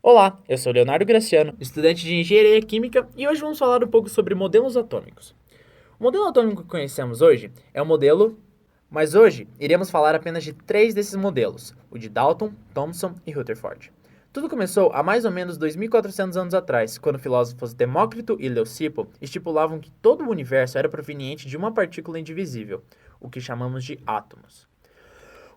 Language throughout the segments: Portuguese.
Olá, eu sou Leonardo Graciano, estudante de Engenharia Química, e hoje vamos falar um pouco sobre modelos atômicos. O modelo atômico que conhecemos hoje é o modelo, mas hoje iremos falar apenas de 3 desses modelos, o de Dalton, Thomson e Rutherford. Tudo começou há mais ou menos 2.400 anos atrás, quando filósofos Demócrito e Leucipo estipulavam que todo o universo era proveniente de uma partícula indivisível, o que chamamos de átomos.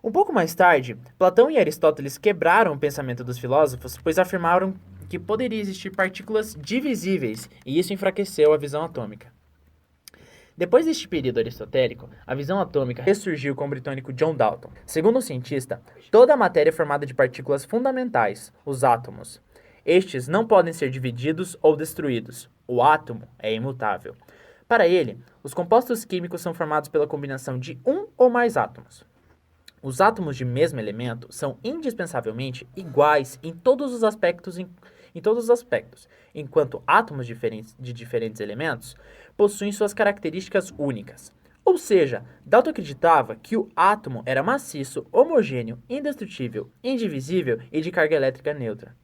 Um pouco mais tarde, Platão e Aristóteles quebraram o pensamento dos filósofos, pois afirmaram que poderia existir partículas divisíveis, e isso enfraqueceu a visão atômica. Depois deste período aristotélico, a visão atômica ressurgiu com o britânico John Dalton. Segundo o cientista, toda a matéria é formada de partículas fundamentais, os átomos. Estes não podem ser divididos ou destruídos. O átomo é imutável. Para ele, os compostos químicos são formados pela combinação de um ou mais átomos. Os átomos de mesmo elemento são indispensavelmente iguais em todos os aspectos, enquanto átomos de diferentes elementos possuem suas características únicas. Ou seja, Dalton acreditava que o átomo era maciço, homogêneo, indestrutível, indivisível e de carga elétrica neutra.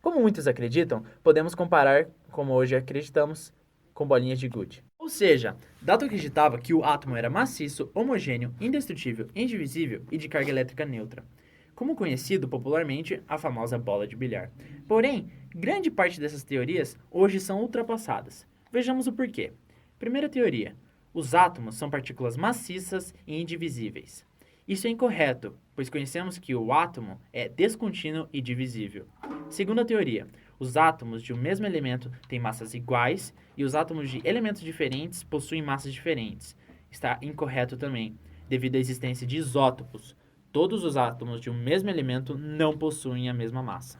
Como muitos acreditam, podemos comparar, como hoje acreditamos, com bolinhas de gude. Ou seja, Dalton acreditava que o átomo era maciço, homogêneo, indestrutível, indivisível e de carga elétrica neutra, como conhecido popularmente a famosa bola de bilhar. Porém, grande parte dessas teorias hoje são ultrapassadas. Vejamos o porquê. Primeira teoria: os átomos são partículas maciças e indivisíveis. Isso é incorreto, pois conhecemos que o átomo é descontínuo e divisível. Segunda teoria: os átomos de um mesmo elemento têm massas iguais e os átomos de elementos diferentes possuem massas diferentes. Está incorreto também, devido à existência de isótopos. Todos os átomos de um mesmo elemento não possuem a mesma massa.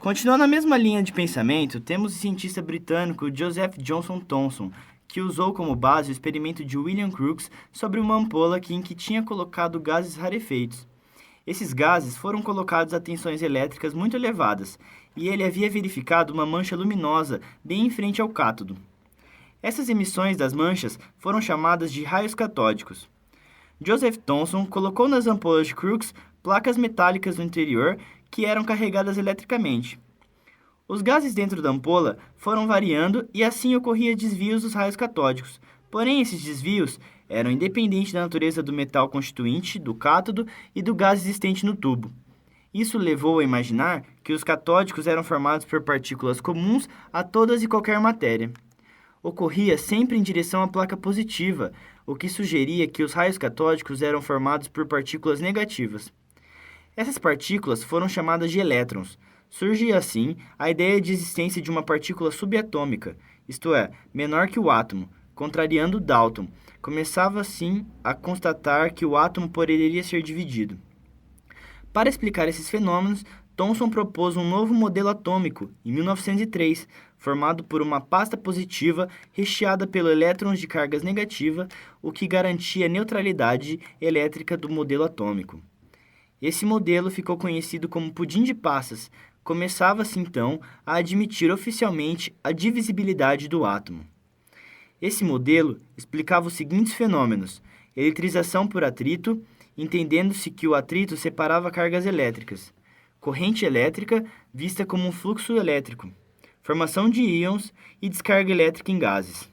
Continuando na mesma linha de pensamento, temos o cientista britânico Joseph Johnson Thomson, que usou como base o experimento de William Crookes sobre uma ampola em que tinha colocado gases rarefeitos. Esses gases foram colocados a tensões elétricas muito elevadas, e ele havia verificado uma mancha luminosa bem em frente ao cátodo. Essas emissões das manchas foram chamadas de raios catódicos. Joseph Thomson colocou nas ampolas de Crookes placas metálicas no interior que eram carregadas eletricamente. Os gases dentro da ampola foram variando e assim ocorria desvios dos raios catódicos. Porém, esses desvios eram independentes da natureza do metal constituinte, do cátodo e do gás existente no tubo. Isso levou a imaginar que os catódicos eram formados por partículas comuns a todas e qualquer matéria. Ocorria sempre em direção à placa positiva, o que sugeria que os raios catódicos eram formados por partículas negativas. Essas partículas foram chamadas de elétrons. Surge assim a ideia de existência de uma partícula subatômica, isto é, menor que o átomo, contrariando Dalton. Começava assim a constatar que o átomo poderia ser dividido. Para explicar esses fenômenos, Thomson propôs um novo modelo atômico, em 1903, formado por uma pasta positiva recheada pelos elétrons de cargas negativa, o que garantia a neutralidade elétrica do modelo atômico. Esse modelo ficou conhecido como pudim de passas. Começava-se então a admitir oficialmente a divisibilidade do átomo. Esse modelo explicava os seguintes fenômenos: eletrização por atrito, entendendo-se que o atrito separava cargas elétricas; corrente elétrica, vista como um fluxo elétrico; formação de íons e descarga elétrica em gases.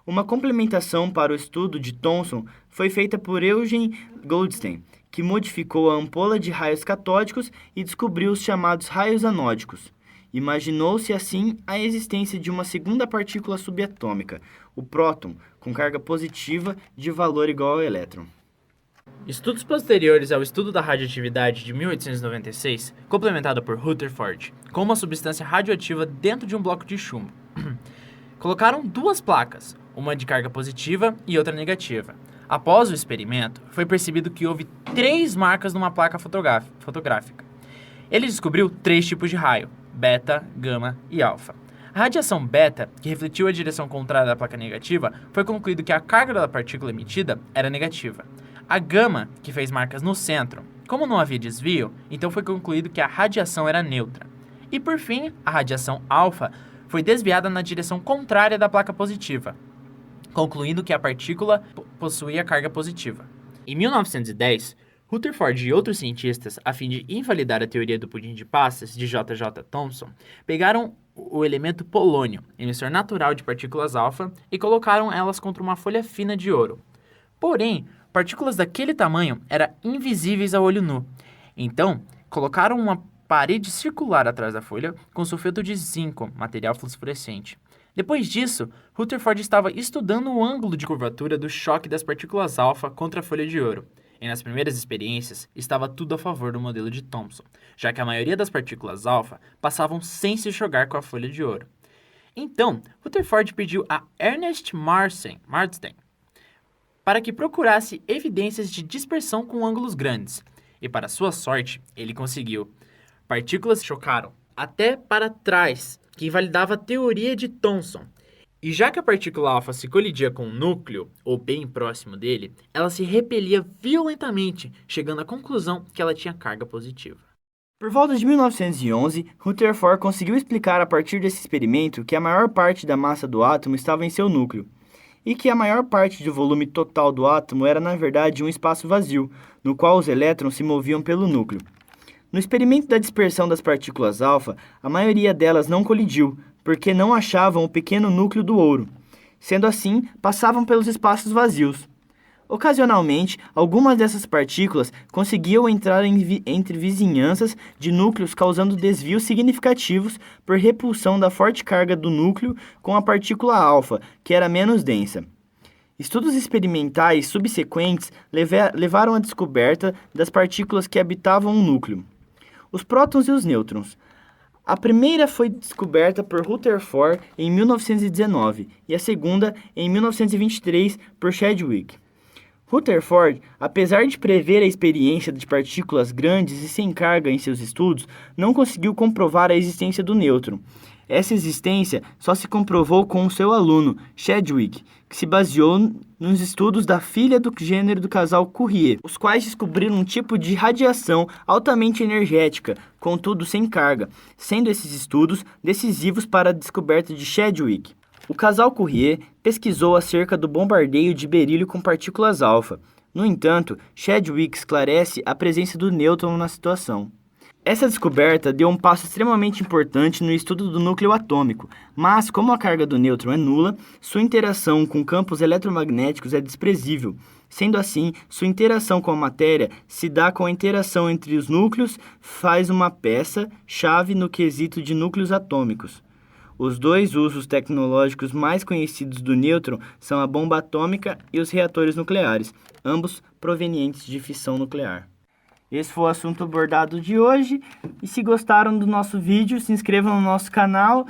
Uma complementação para o estudo de Thomson foi feita por Eugen Goldstein, que modificou a ampola de raios catódicos e descobriu os chamados raios anódicos. Imaginou-se assim a existência de uma segunda partícula subatômica, o próton, com carga positiva de valor igual ao elétron. Estudos posteriores ao estudo da radioatividade de 1896, complementado por Rutherford, com uma substância radioativa dentro de um bloco de chumbo, colocaram 2 placas, uma de carga positiva e outra negativa. Após o experimento, foi percebido que houve 3 marcas numa placa fotográfica. Ele descobriu 3 tipos de raio: beta, gama e alfa. A radiação beta, que refletiu a direção contrária da placa negativa, foi concluído que a carga da partícula emitida era negativa. A gama, que fez marcas no centro, como não havia desvio, então foi concluído que a radiação era neutra. E por fim, a radiação alfa foi desviada na direção contrária da placa positiva, concluindo que a partícula possuía carga positiva. Em 1910, Rutherford e outros cientistas, a fim de invalidar a teoria do pudim de passas de J.J. Thomson, pegaram o elemento polônio, emissor natural de partículas alfa, e colocaram elas contra uma folha fina de ouro. Porém, partículas daquele tamanho eram invisíveis a olho nu. Então, colocaram uma parede circular atrás da folha com sulfeto de zinco, material fluorescente. Depois disso, Rutherford estava estudando o ângulo de curvatura do choque das partículas alfa contra a folha de ouro. E nas primeiras experiências, estava tudo a favor do modelo de Thomson, já que a maioria das partículas alfa passavam sem se chocar com a folha de ouro. Então, Rutherford pediu a Ernest Marsden para que procurasse evidências de dispersão com ângulos grandes. E para sua sorte, ele conseguiu. Partículas chocaram até para trás, que invalidava a teoria de Thomson. E já que a partícula alfa se colidia com o núcleo, ou bem próximo dele, ela se repelia violentamente, chegando à conclusão que ela tinha carga positiva. Por volta de 1911, Rutherford conseguiu explicar a partir desse experimento que a maior parte da massa do átomo estava em seu núcleo, e que a maior parte do volume total do átomo era, na verdade, um espaço vazio, no qual os elétrons se moviam pelo núcleo. No experimento da dispersão das partículas alfa, a maioria delas não colidiu, porque não achavam o pequeno núcleo do ouro. Sendo assim, passavam pelos espaços vazios. Ocasionalmente, algumas dessas partículas conseguiam entrar entre vizinhanças de núcleos, causando desvios significativos por repulsão da forte carga do núcleo com a partícula alfa, que era menos densa. Estudos experimentais subsequentes levaram à descoberta das partículas que habitavam o núcleo: os prótons e os nêutrons. A primeira foi descoberta por Rutherford em 1919 e a segunda em 1923 por Chadwick. Rutherford, apesar de prever a experiência de partículas grandes e sem carga em seus estudos, não conseguiu comprovar a existência do nêutron. Essa existência só se comprovou com o seu aluno, Chadwick, que se baseou nos estudos da filha do gênero do casal Curie, os quais descobriram um tipo de radiação altamente energética, contudo sem carga, sendo esses estudos decisivos para a descoberta de Chadwick. O casal Curie pesquisou acerca do bombardeio de berílio com partículas alfa. No entanto, Chadwick esclarece a presença do nêutron na situação. Essa descoberta deu um passo extremamente importante no estudo do núcleo atômico, mas como a carga do nêutron é nula, sua interação com campos eletromagnéticos é desprezível. Sendo assim, sua interação com a matéria se dá com a interação entre os núcleos, faz uma peça-chave no quesito de núcleos atômicos. Os dois usos tecnológicos mais conhecidos do nêutron são a bomba atômica e os reatores nucleares, ambos provenientes de fissão nuclear. Esse foi o assunto abordado de hoje, e se gostaram do nosso vídeo, se inscrevam no nosso canal